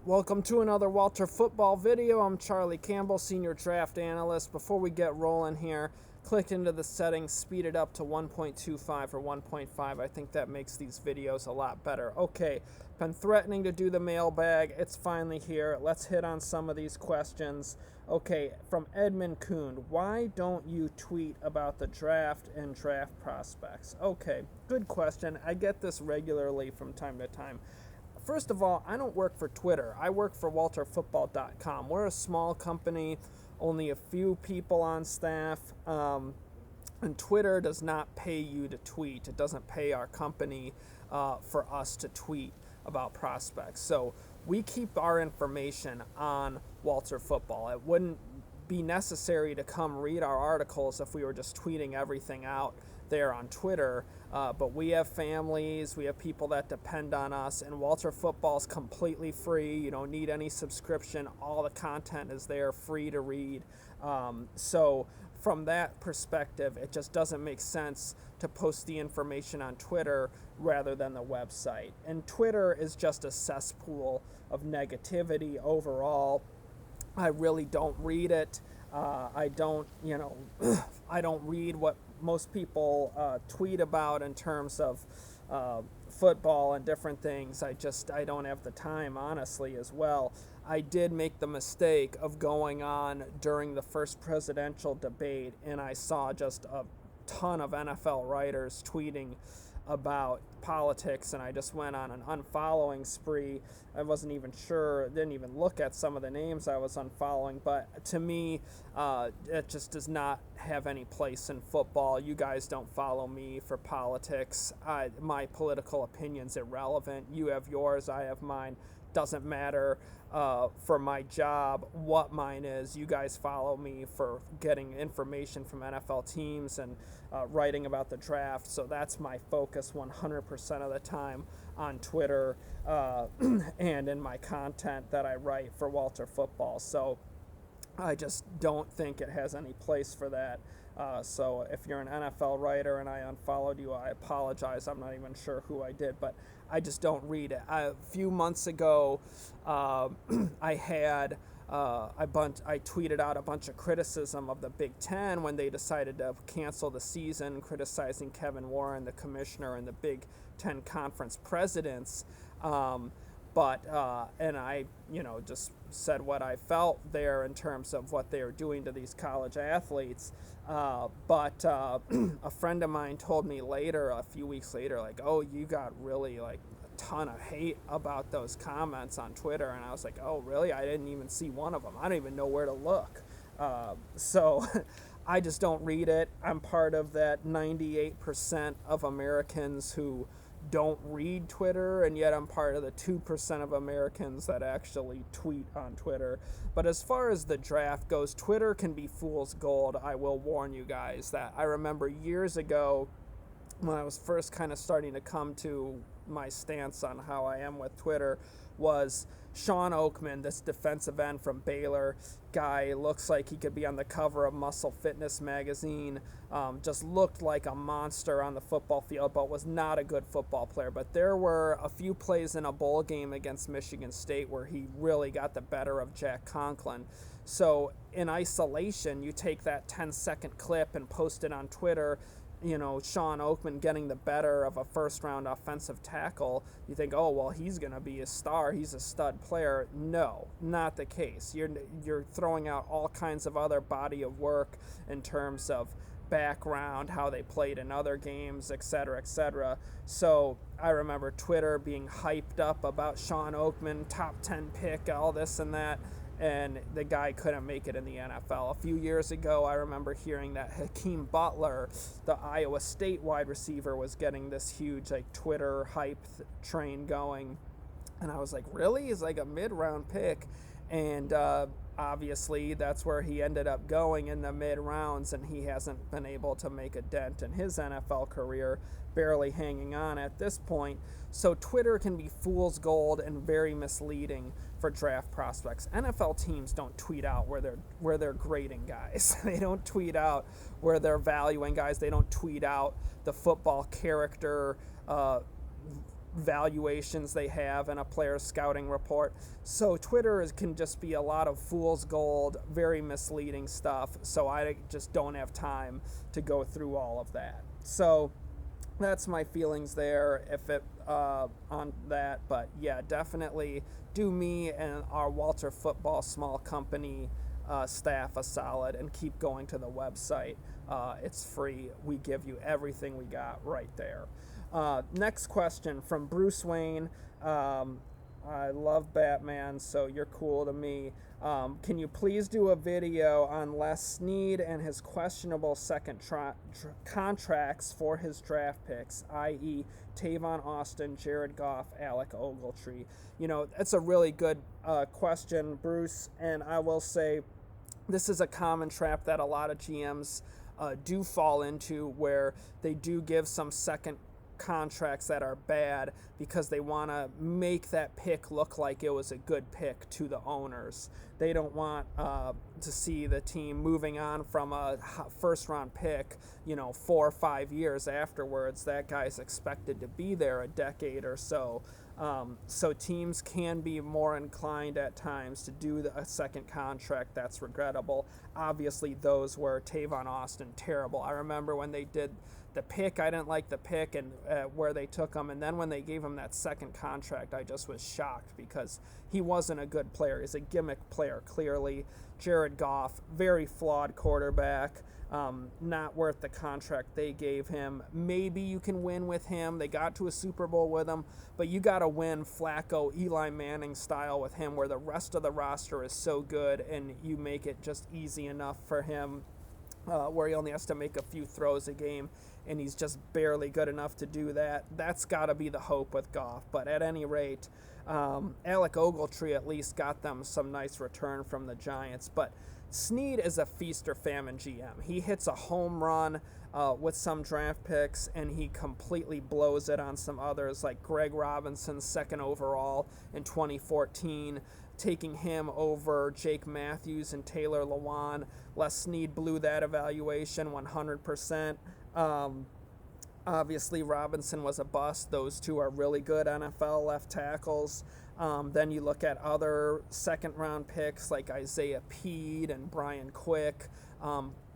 Welcome to another Walter Football video. I'm Charlie Campbell, Senior Draft Analyst. Before we get rolling here, click into the settings, speed it up to 1.25 or 1.5. I think that makes these videos a lot better. Okay, been threatening to do the mailbag. It's finally here. Let's hit on some of these questions. Okay, from Edmund Kuhn, why don't you tweet about the draft and draft prospects? Okay, good question. I get this regularly from time to time. First of all, I don't work for Twitter. I work for WalterFootball.com. We're a small company, only a few people on staff, and Twitter does not pay you to tweet. It doesn't pay our company for us to tweet about prospects. So we keep our information on Walter Football. It wouldn't be necessary to come read our articles if we were just tweeting everything out there on Twitter, but we have families, we have people that depend on us, and Walter Football is completely free. You don't need any subscription. All the content is there, free to read. So from that perspective, it just doesn't make sense to post the information on Twitter rather than the website. And Twitter is just a cesspool of negativity overall. I really don't read it. I don't read what most people tweet about in terms of football and different things. I don't have the time, honestly, as well. I did make the mistake of going on during the first presidential debate, and I saw just a ton of NFL writers tweeting about politics, and I just went on an unfollowing spree. I wasn't even sure, didn't even look at some of the names I was unfollowing, but to me, it just does not have any place in football. You guys don't follow me for politics. My political opinion's irrelevant. You have yours, I have mine. Doesn't matter for my job what mine is. You guys follow me for getting information from NFL teams and writing about the draft. So that's my focus 100% of the time on Twitter and in my content that I write for Walter Football. So I just don't think it has any place for that. So if you're an NFL writer and I unfollowed you, I apologize. I'm not even sure who I did, but I just don't read it. A few months ago, I tweeted out a bunch of criticism of the Big Ten when they decided to cancel the season, criticizing Kevin Warren, the commissioner, and the Big Ten conference presidents. And I, just said what I felt there in terms of what they were doing to these college athletes. But a friend of mine told me later, a few weeks later, like, oh, you got really like a ton of hate about those comments on Twitter. And I was like, oh, really? I didn't even see one of them. I don't even know where to look. So I just don't read it. I'm part of that 98% of Americans who don't read Twitter, and yet I'm part of the 2% of Americans that actually tweet on Twitter. But as far as the draft goes, Twitter can be fool's gold. I will warn you guys that. I remember years ago when I was first kind of starting to come to my stance on how I am with Twitter was Sean Oakman, this defensive end from Baylor guy. Looks like he could be on the cover of Muscle Fitness magazine. Just looked like a monster on the football field, but was not a good football player. But there were a few plays in a bowl game against Michigan State where he really got the better of Jack Conklin. So in isolation, you take that 10-second clip and post it on Twitter, Sean Oakman getting the better of a first-round offensive tackle, you think, oh, well, he's going to be a star. He's a stud player. No, not the case. You're throwing out all kinds of other body of work in terms of background, how they played in other games, et cetera, et cetera. So I remember Twitter being hyped up about Sean Oakman, top 10 pick, all this and that, and the guy couldn't make it in the NFL. A few years ago, I remember hearing that Hakeem Butler, the Iowa State wide receiver, was getting this huge Twitter hype train going. And I was like, really? He's like a mid-round pick. And obviously, that's where he ended up going in the mid-rounds, and he hasn't been able to make a dent in his NFL career, barely hanging on at this point. So Twitter can be fool's gold and very misleading for draft prospects. NFL teams don't tweet out where they're grading guys. They don't tweet out where they're valuing guys. They don't tweet out the football character valuations they have in a player's scouting report. So Twitter can just be a lot of fool's gold, very misleading stuff. So I just don't have time to go through all of that. So that's my feelings there on that. But yeah, definitely do me and our Walter Football Small Company staff a solid and keep going to the website. It's free. We give you everything we got right there. Next question from Bruce Wayne. I love Batman, so you're cool to me. Can you please do a video on Les Snead and his questionable second contracts for his draft picks, i.e. Tavon Austin, Jared Goff, Alec Ogletree? You know, that's a really good question, Bruce, and I will say this is a common trap that a lot of GMs do fall into, where they do give some second contracts that are bad because they want to make that pick look like it was a good pick to the owners. They don't want to see the team moving on from a first round pick, 4 or 5 years afterwards. That guy's expected to be there a decade or so. So teams can be more inclined at times to do a second contract that's regrettable. Obviously, those were Tavon Austin, terrible. I remember when they did the pick, I didn't like the pick and where they took him. And then when they gave him that second contract, I just was shocked because he wasn't a good player. He's a gimmick player, clearly. Jared Goff, very flawed quarterback. Not worth the contract they gave him. Maybe you can win with him. They got to a Super Bowl with him, but you got to win Flacco, Eli Manning style with him, where the rest of the roster is so good and you make it just easy enough for him, where he only has to make a few throws a game and he's just barely good enough to do that. That's got to be the hope with Goff. But at any rate, Alec Ogletree at least got them some nice return from the Giants. But Snead is a feast or famine GM. He hits a home run with some draft picks, and he completely blows it on some others, like Greg Robinson, second overall in 2014, taking him over Jake Matthews and Taylor Lewan. Les Snead blew that evaluation 100%. Obviously, Robinson was a bust. Those two are really good NFL left tackles. Then you look at other second-round picks like Isaiah Peed and Brian Quick,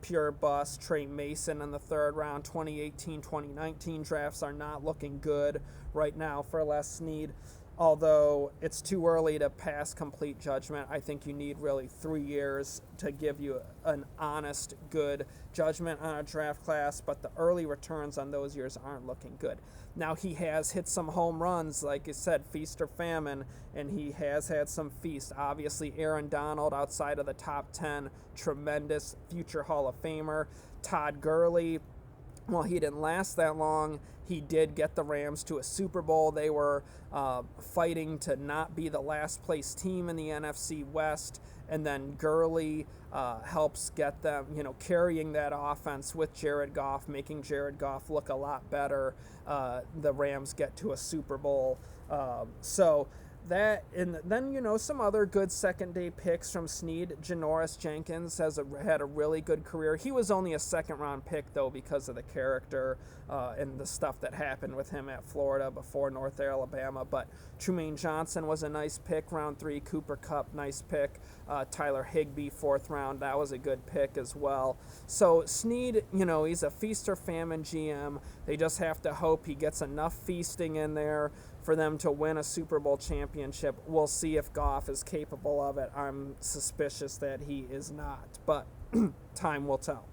pure bust. Trey Mason in the third round. 2018, 2019 drafts are not looking good right now for Les Snead. Although it's too early to pass complete judgment, I think you need really 3 years to give you an honest, good judgment on a draft class, but the early returns on those years aren't looking good. Now, he has hit some home runs, like you said, feast or famine, and he has had some feast. Obviously, Aaron Donald, outside of the top 10, tremendous future Hall of Famer. Todd Gurley, well, he didn't last that long. He did get the Rams to a Super Bowl. They were fighting to not be the last place team in the NFC West. And then Gurley helps get them, carrying that offense with Jared Goff, making Jared Goff look a lot better. The Rams get to a Super Bowl. So that, and then, some other good second-day picks from Snead. Janoris Jenkins had a really good career. He was only a second-round pick, though, because of the character and the stuff that happened with him at Florida before North Alabama. But Trumaine Johnson was a nice pick, round 3. Cooper Kupp, nice pick. Tyler Higbee, 4th round. That was a good pick as well. So Snead, he's a feast or famine GM. They just have to hope he gets enough feasting in there for them to win a Super Bowl championship. We'll see if Goff is capable of it. I'm suspicious that he is not, but time will tell.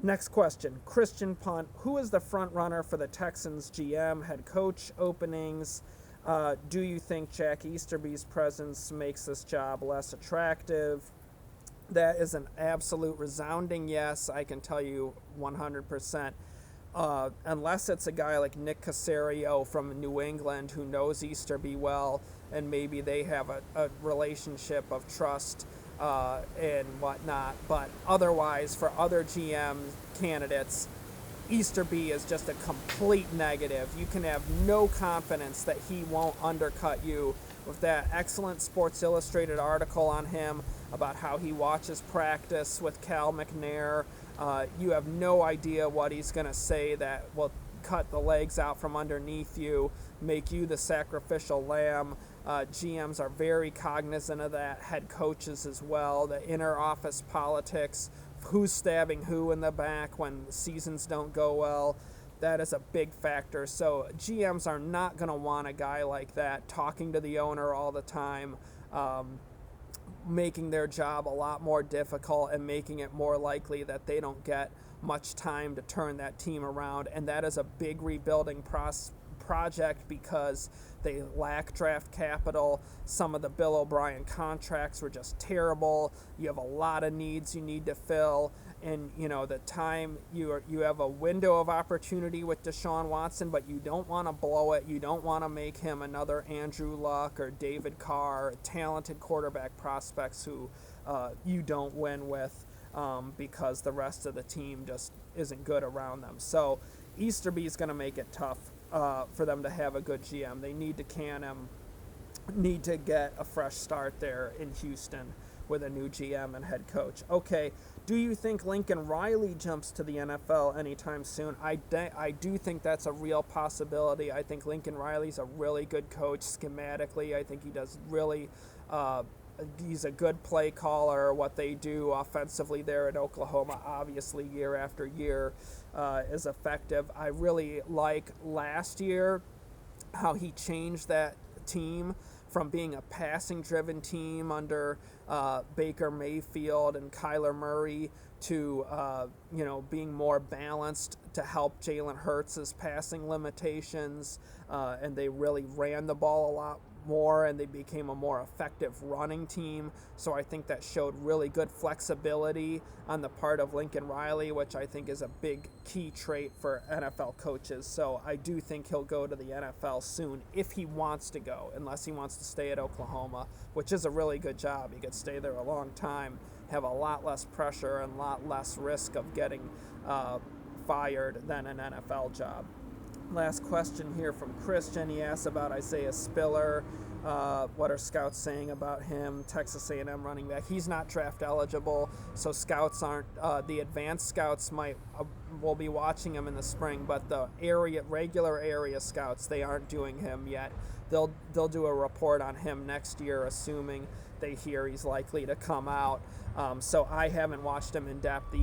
Next question, Christian Punt. Who is the front runner for the Texans GM head coach openings? Do you think Jack Easterby's presence makes this job less attractive? That is an absolute resounding yes. I can tell you 100%. Unless it's a guy like Nick Caserio from New England who knows Easterby well, and maybe they have a relationship of trust and whatnot. But otherwise, for other GM candidates, Easterby is just a complete negative. You can have no confidence that he won't undercut you. With that excellent Sports Illustrated article on him about how he watches practice with Cal McNair, you have no idea what he's going to say that will cut the legs out from underneath you, make you the sacrificial lamb. GMs are very cognizant of that, head coaches as well, the inner office politics, who's stabbing who in the back when seasons don't go well. That is a big factor. So GMs are not going to want a guy like that talking to the owner all the time, making their job a lot more difficult and making it more likely that they don't get much time to turn that team around. And that is a big rebuilding project because they lack draft capital. Some of the Bill O'Brien contracts were just terrible. You have a lot of needs you need to fill. And, the time you have a window of opportunity with Deshaun Watson, but you don't want to blow it. You don't want to make him another Andrew Luck or David Carr, talented quarterback prospects who you don't win with because the rest of the team just isn't good around them. So Easterby is going to make it tough for them to have a good GM. They need to can him, need to get a fresh start there in Houston with a new GM and head coach. Okay, do you think Lincoln Riley jumps to the NFL anytime soon? I do think that's a real possibility. I think Lincoln Riley's a really good coach schematically. I think he does really he's a good play caller. What they do offensively there at Oklahoma, obviously year after year, is effective. I really like last year how he changed that team from being a passing-driven team under Baker Mayfield and Kyler Murray to being more balanced to help Jalen Hurts' passing limitations, and they really ran the ball a lot more, and they became a more effective running team. So I think that showed really good flexibility on the part of Lincoln Riley, which I think is a big key trait for NFL coaches. So I do think he'll go to the NFL soon if he wants to go, unless he wants to stay at Oklahoma, which is a really good job. He could stay there a long time, have a lot less pressure and a lot less risk of getting fired than an NFL job. Last question here from Christian. He asks about Isaiah Spiller. What are scouts saying about him? Texas A&M running back. He's not draft eligible, so scouts aren't. The advanced scouts will be watching him in the spring, but the regular area scouts, they aren't doing him yet. They'll do a report on him next year, assuming they hear he's likely to come out. So I haven't watched him in depth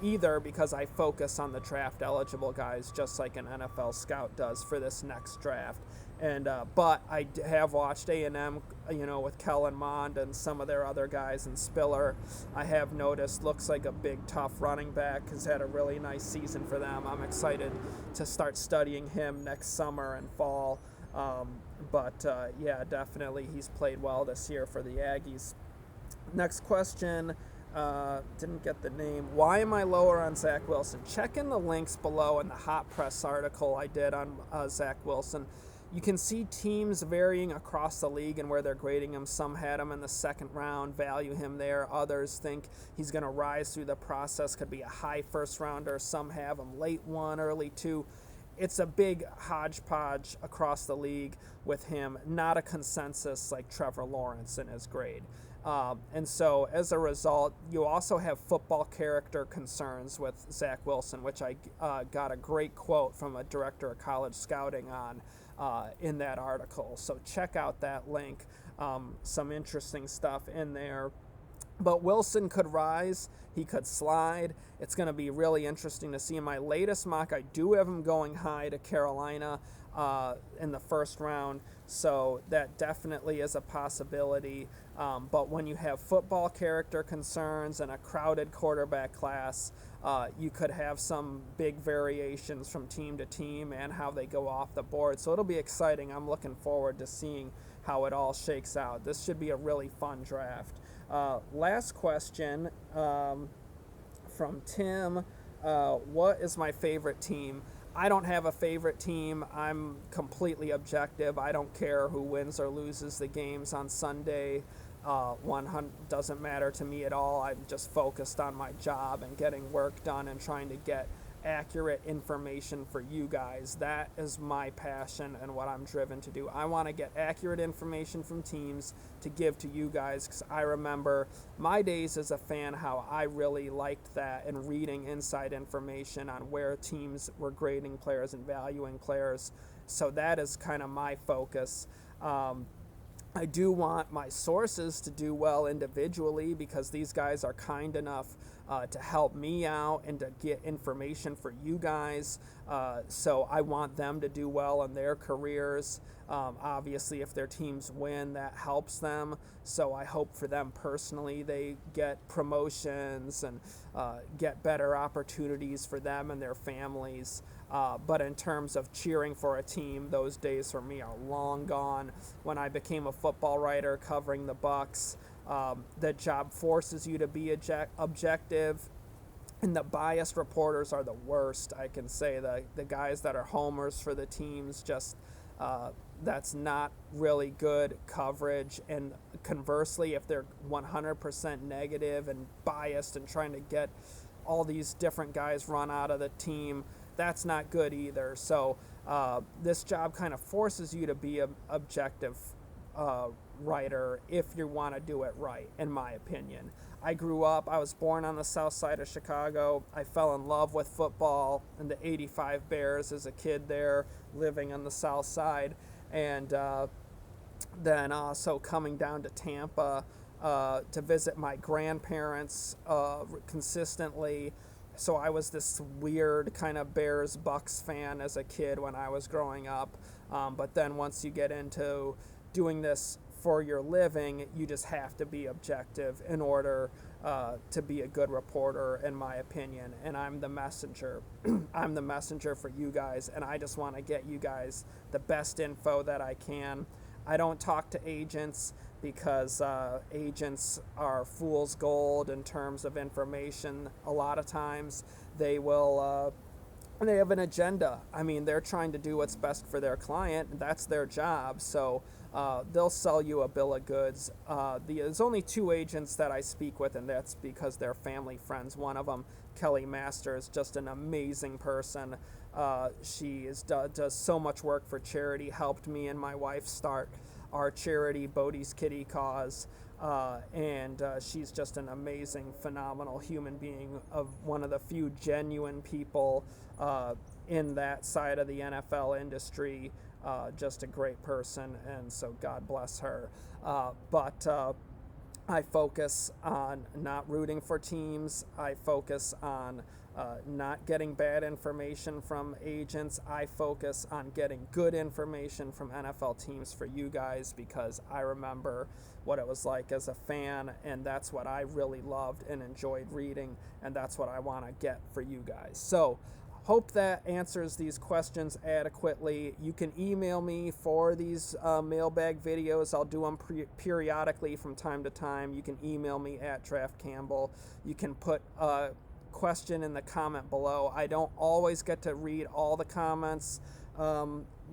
either because I focus on the draft eligible guys just like an NFL scout does for this next draft. And but I have watched A&M, with Kellen Mond and some of their other guys, and Spiller, I have noticed looks like a big, tough running back, has had a really nice season for them. I'm excited to start studying him next summer and fall. But yeah, definitely he's played well this year for the Aggies. Next question, didn't get the name. Why am I lower on Zach Wilson? Check in the links below in the Hot Press article I did on Zach Wilson. You can see teams varying across the league and where they're grading him. Some had him in the second round, value him there. Others think he's going to rise through the process, could be a high first rounder. Some have him late 1, early 2. It's a big hodgepodge across the league with him, not a consensus like Trevor Lawrence in his grade. And so as a result, you also have football character concerns with Zach Wilson, which I got a great quote from a director of college scouting on in that article. So check out that link. Some interesting stuff in there. But Wilson could rise. He could slide. It's going to be really interesting to see. In my latest mock, I do have him going high to Carolina in the first round. So that definitely is a possibility. But when you have football character concerns and a crowded quarterback class, you could have some big variations from team to team and how they go off the board. So it'll be exciting. I'm looking forward to seeing how it all shakes out. This should be a really fun draft. Last question from Tim. What is my favorite team? I don't have a favorite team. I'm completely objective. I don't care who wins or loses the games on Sunday. 100 doesn't matter to me at all. I'm just focused on my job and getting work done and trying to get accurate information for you guys. That is my passion and what I'm driven to do. I want to get accurate information from teams to give to you guys, because I remember my days as a fan, how I really liked that, and reading inside information on where teams were grading players and valuing players. So that is kind of my focus. I do want my sources to do well individually, because these guys are kind enough to help me out and to get information for you guys. So I want them to do well in their careers. Obviously, if their teams win, that helps them. So I hope for them personally they get promotions and get better opportunities for them and their families. But in terms of cheering for a team, those days for me are long gone. When I became a football writer covering the Bucs, the job forces you to be objective, and the biased reporters are the worst. I can say the guys that are homers for the teams, just that's not really good coverage. And conversely, if they're 100% negative and biased and trying to get all these different guys run out of the team, that's not good either. So this job kind of forces you to be an objective writer if you want to do it right, in my opinion. I was born on the south side of Chicago. I fell in love with football and the '85 Bears as a kid there, living on the south side. And then also coming down to Tampa to visit my grandparents consistently. So I was this weird kind of Bears Bucks fan as a kid when I was growing up. But then once you get into doing this for your living, you just have to be objective in order to be a good reporter, in my opinion. And I'm the messenger. I'm the messenger for you guys, and I just want to get you guys the best info that I can. I don't talk to agents, because agents are fool's gold in terms of information. A lot of times they have an agenda. I mean, they're trying to do what's best for their client, and that's their job. So they'll sell you a bill of goods. There's only 2 agents that I speak with, and that's because they're family friends. One of them, Kelly Masters, just an amazing person. She does so much work for charity, helped me and my wife start our charity, Bodie's Kitty Cause, and she's just an amazing, phenomenal human being, of one of the few genuine people in that side of the NFL industry. Just a great person, and so God bless her. But I focus on not rooting for teams. I focus on not getting bad information from agents. I focus on getting good information from NFL teams for you guys, because I remember what it was like as a fan, and that's what I really loved and enjoyed reading, and that's what I want to get for you guys. So hope that answers these questions adequately. You can email me for these mailbag videos. I'll do them periodically from time to time. You can email me at Draft Campbell. You can put a question in the comment below. I don't always get to read all the comments,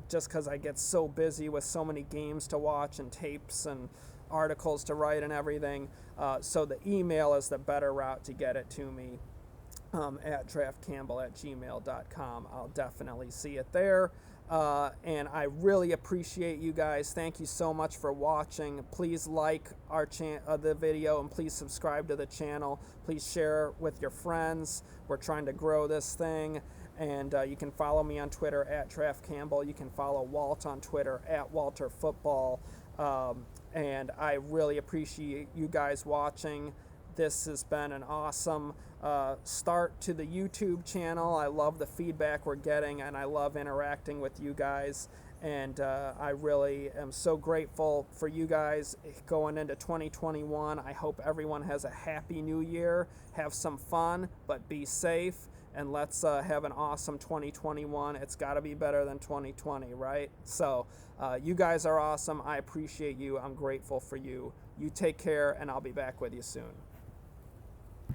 just because I get so busy with so many games to watch and tapes and articles to write and everything. So the email is the better route to get it to me. At draftcampbell@gmail.com. I'll definitely see it there. And I really appreciate you guys. Thank you so much for watching. Please like our the video, and please subscribe to the channel. Please share with your friends. We're trying to grow this thing. And you can follow me on Twitter at Draft Campbell. You can follow Walt on Twitter at Walter Football. And I really appreciate you guys watching. This has been an awesome start to the YouTube channel. I love the feedback we're getting, and I love interacting with you guys. And I really am so grateful for you guys going into 2021. I hope everyone has a happy new year. Have some fun, but be safe. And let's have an awesome 2021. It's got to be better than 2020, right? So you guys are awesome. I appreciate you. I'm grateful for you. You take care, and I'll be back with you soon.